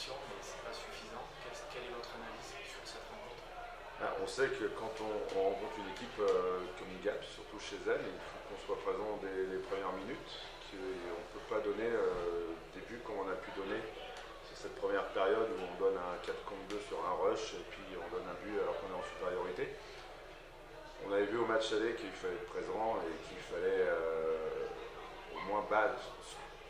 action, mais c'est pas suffisant. Quelle est votre analyse sur cette rencontre? On sait que quand on rencontre une équipe comme Gap, surtout chez elle, il faut qu'on soit présent dès les premières minutes. On ne peut pas donner des buts comme on a pu donner sur cette première période où on donne un 4 contre 2 sur un rush et puis on donne un but alors qu'on est en supériorité. On avait vu au match aller qu'il fallait être présent et qu'il fallait au moins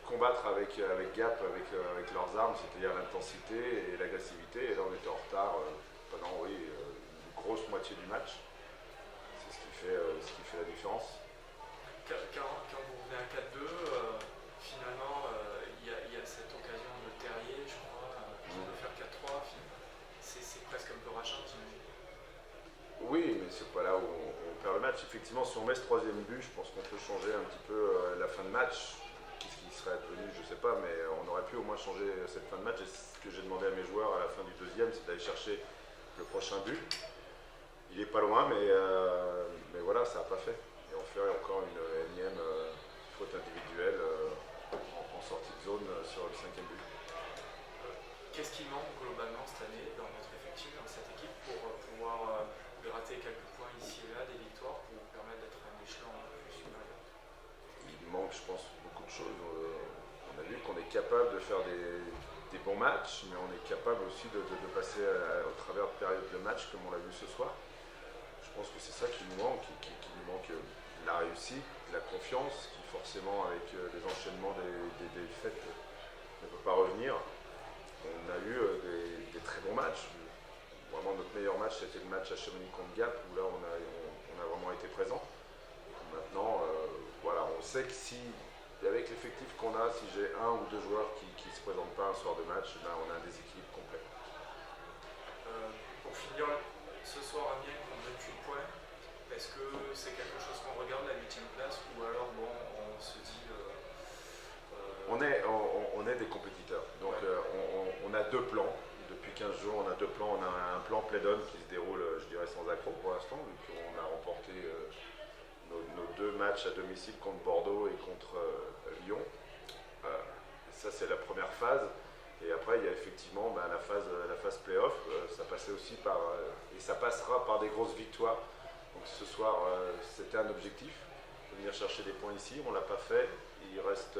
combattre avec Gap, avec leurs armes, c'est-à-dire l'intensité et l'agressivité. Et là on était en retard pendant une grosse moitié du match. C'est ce qui fait la différence. Quand vous revenez à 4-2, finalement, il y a cette occasion de Terrier, je crois, qui peut faire 4-3. C'est presque un peu rachat, j'imagine. Oui, mais c'est pas là où on perd le match. Effectivement, si on met ce troisième but, je pense qu'on peut changer un petit peu la fin de match. Ce qui serait advenu, je sais pas, mais on aurait pu au moins changer cette fin de match. Et ce que j'ai demandé à mes joueurs à la fin du deuxième, c'est d'aller chercher le prochain but. Il est pas loin, mais voilà, ça n'a pas fait. Et on fait encore une énième faute individuelle en sortie de zone sur le cinquième but. Qu'est-ce qui manque globalement cette année dans notre effectif, dans cette équipe, pour pouvoir gratter quelques points ici et là, des victoires, pour vous permettre d'être un échelon plus supérieur? Il manque, je pense, beaucoup de choses. On a vu qu'on est capable de faire des bons matchs, mais on est capable aussi de passer au travers de périodes de match comme on l'a vu ce soir. Je pense que c'est ça qui nous manque, qui nous manque la réussite, la confiance, qui forcément avec les enchaînements des défaites ne peut pas revenir. On a eu des très bons matchs. Vraiment notre meilleur match c'était le match à Chamonix contre Gap où là on a vraiment été présent. Maintenant, voilà, on sait que si avec l'effectif qu'on a, si j'ai un ou deux joueurs qui ne se présentent pas un soir de match, ben on a un déséquilibre complet. Pour finir, ce soir, Amiens compte 28 points. Est-ce que c'est quelque chose qu'on regarde, la 8e place, ou alors bon, on se dit. On est des compétiteurs. Donc on a deux plans. Depuis 15 jours, on a deux plans. On a un plan play-down qui se déroule, je dirais, sans accroc pour l'instant, vu qu'on a remporté nos deux matchs à domicile contre Bordeaux et contre Lyon. Ça, c'est la première phase. Et après, il y a effectivement la phase play-off. Ça passait aussi et ça passera par des grosses victoires. Donc ce soir, c'était un objectif de venir chercher des points ici. On ne l'a pas fait. Il reste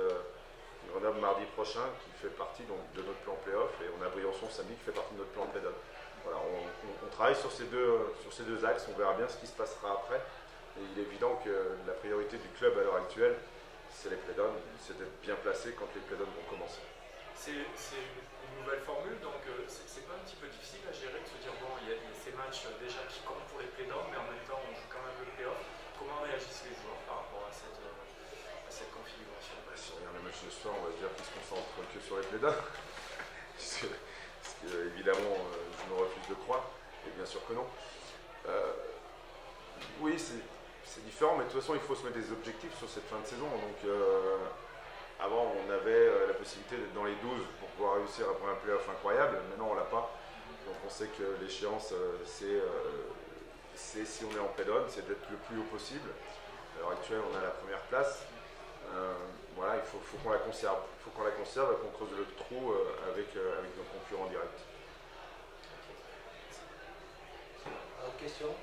Grenoble mardi prochain qui fait partie donc, de notre plan play-off. Et on a Briançon samedi qui fait partie de notre plan play-down. Voilà, on travaille sur ces deux axes. On verra bien ce qui se passera après. Et il est évident que la priorité du club à l'heure actuelle, c'est les play-downs. C'est d'être bien placé quand les play-downs vont commencer. C'est une nouvelle formule, donc c'est pas un petit peu difficile à gérer de se dire bon, il y a ces matchs déjà qui comptent pour les play-downs, mais en même temps on joue quand même le play-off. Comment réagissent les joueurs par rapport à cette configuration? Si on regarde le match de ce soir, on va se dire qu'ils se concentrent que sur les play-downs. Parce que, évidemment, je me refuse de croire, et bien sûr que non. Oui, c'est différent, mais de toute façon, il faut se mettre des objectifs sur cette fin de saison. Donc, avant, on avait la possibilité d'être dans les 12 pour pouvoir réussir après un play-off incroyable. Maintenant, on ne l'a pas. Donc, on sait que l'échéance, c'est si on est en play-down, c'est d'être le plus haut possible. À l'heure actuelle, on a la première place. Voilà, il faut qu'on la conserve. Il faut qu'on la conserve et qu'on creuse le trou avec nos concurrents directs. Question?